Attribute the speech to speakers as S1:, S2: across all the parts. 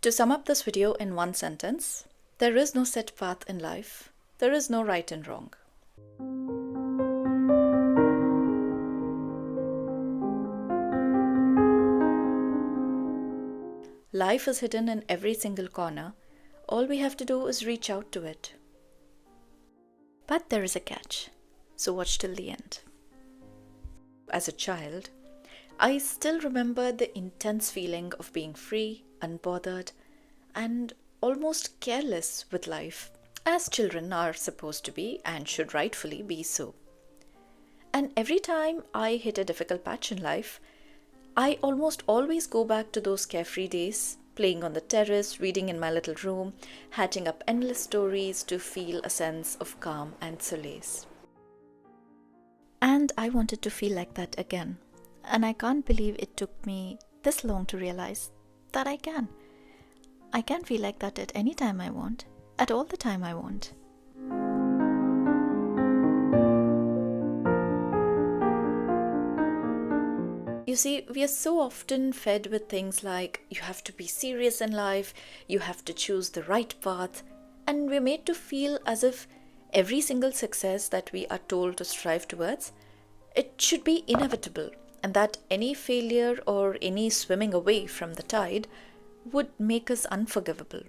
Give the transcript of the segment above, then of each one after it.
S1: To sum up this video in one sentence, there is no set path in life. There is no right and wrong. Life is hidden in every single corner. All we have to do is reach out to it. But there is a catch, so watch till the end. As a child, I still remember the intense feeling of being free, unbothered, and almost careless with life, as children are supposed to be and should rightfully be so. And every time I hit a difficult patch in life, I almost always go back to those carefree days, playing on the terrace, reading in my little room, hatching up endless stories to feel a sense of calm and solace. And I wanted to feel like that again. And I can't believe it took me this long to realize that I can. I can feel like that at any time I want, at all the time I want. You see, we are so often fed with things like, you have to be serious in life, you have to choose the right path, and we're made to feel as if every single success that we are told to strive towards, it should be inevitable, and that any failure or any swimming away from the tide would make us unforgivable.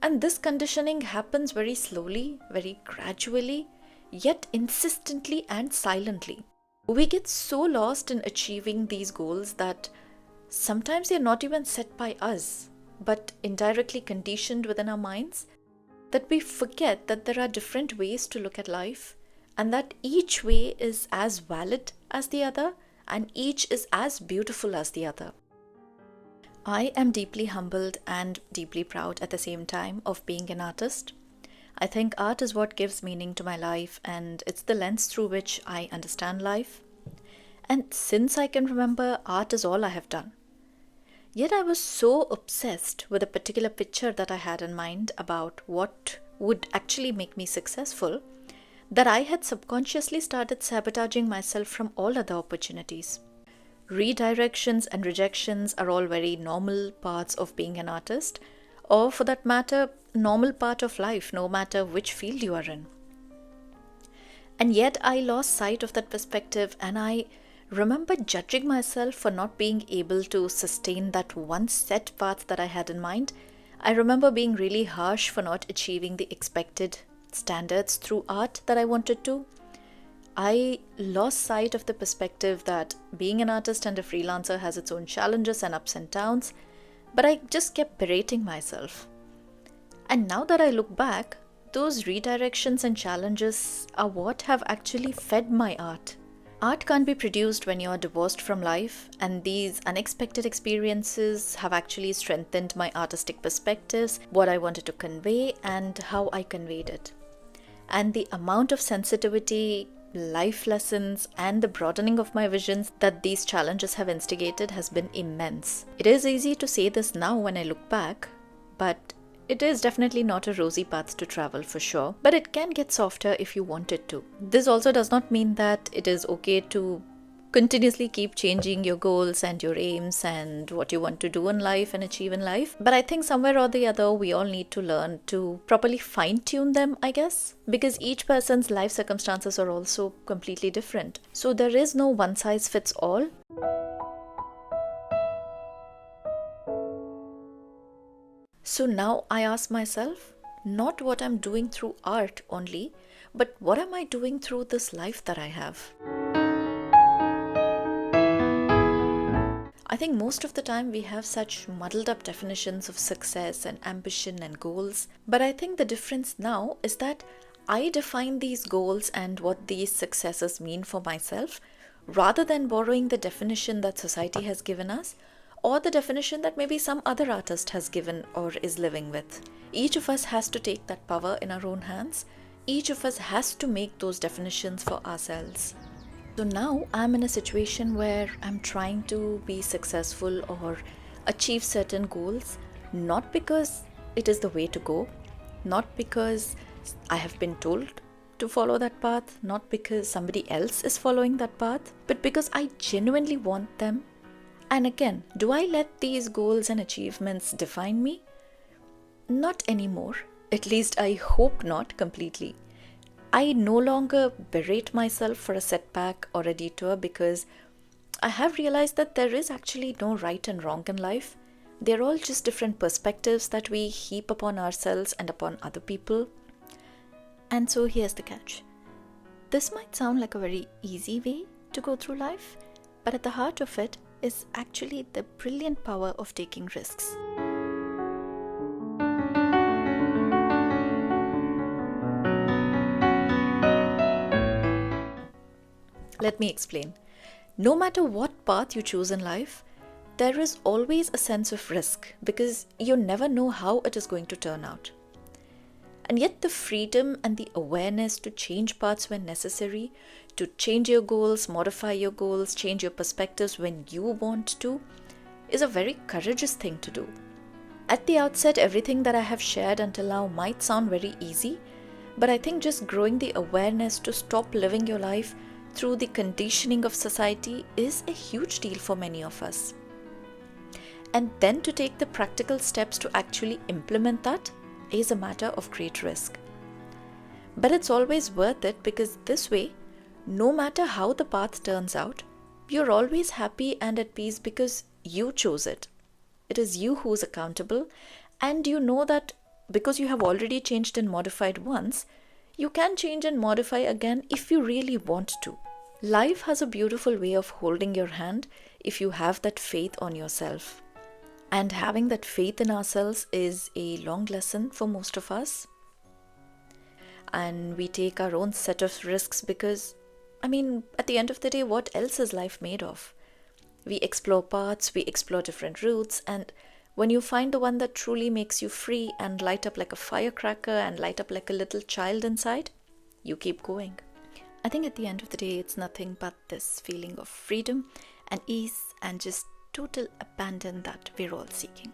S1: And this conditioning happens very slowly, very gradually, yet insistently and silently. We get so lost in achieving these goals that sometimes they're not even set by us, but indirectly conditioned within our minds, that we forget that there are different ways to look at life, and that each way is as valid as the other, and each is as beautiful as the other. I am deeply humbled and deeply proud at the same time of being an artist. I think art is what gives meaning to my life, and it's the lens through which I understand life. And since I can remember, art is all I have done. Yet I was so obsessed with a particular picture that I had in mind about what would actually make me successful, that I had subconsciously started sabotaging myself from all other opportunities. Redirections and rejections are all very normal parts of being an artist, or for that matter, normal part of life, no matter which field you are in. And yet I lost sight of that perspective, and I remember judging myself for not being able to sustain that one set path that I had in mind. I remember being really harsh for not achieving the expected standards through art that I wanted to. I lost sight of the perspective that being an artist and a freelancer has its own challenges and ups and downs, but I just kept berating myself. And now that I look back, those redirections and challenges are what have actually fed my art. Art can't be produced when you are divorced from life, and these unexpected experiences have actually strengthened my artistic perspectives, what I wanted to convey, and how I conveyed it. And the amount of sensitivity, life lessons, and the broadening of my visions that these challenges have instigated has been immense. It is easy to say this now when I look back, but it is definitely not a rosy path to travel for sure, but it can get softer if you want it to. This also does not mean that it is okay to continuously keep changing your goals and your aims and what you want to do in life and achieve in life. But I think somewhere or the other, we all need to learn to properly fine-tune them, I guess, because each person's life circumstances are also completely different. So there is no one-size-fits-all. So now I ask myself, not what I'm doing through art only, but what am I doing through this life that I have? I think most of the time we have such muddled up definitions of success and ambition and goals, but I think the difference now is that I define these goals and what these successes mean for myself, rather than borrowing the definition that society has given us, or the definition that maybe some other artist has given or is living with. Each of us has to take that power in our own hands. Each of us has to make those definitions for ourselves. So now I'm in a situation where I'm trying to be successful or achieve certain goals, not because it is the way to go, not because I have been told to follow that path, not because somebody else is following that path, but because I genuinely want them And again, do I let these goals and achievements define me? Not anymore. At least I hope not completely. I no longer berate myself for a setback or a detour because I have realized that there is actually no right and wrong in life. They're all just different perspectives that we heap upon ourselves and upon other people. And so here's the catch. This might sound like a very easy way to go through life, but at the heart of it is actually the brilliant power of taking risks. Let me explain. No matter what path you choose in life, there is always a sense of risk because you never know how it is going to turn out. And yet the freedom and the awareness to change paths when necessary, to change your goals, modify your goals, change your perspectives when you want to, is a very courageous thing to do. At the outset, everything that I have shared until now might sound very easy, but I think just growing the awareness to stop living your life through the conditioning of society is a huge deal for many of us. And then to take the practical steps to actually implement that is a matter of great risk. But it's always worth it because this way, no matter how the path turns out, you're always happy and at peace because you chose it. It is you who's accountable, and you know that because you have already changed and modified once, you can change and modify again if you really want to. Life has a beautiful way of holding your hand if you have that faith on yourself. And having that faith in ourselves is a long lesson for most of us. And we take our own set of risks because, at the end of the day, what else is life made of? We explore paths, we explore different routes, and when you find the one that truly makes you free and light up like a firecracker and light up like a little child inside, you keep going. I think at the end of the day, it's nothing but this feeling of freedom and ease and just total abandon that we're all seeking.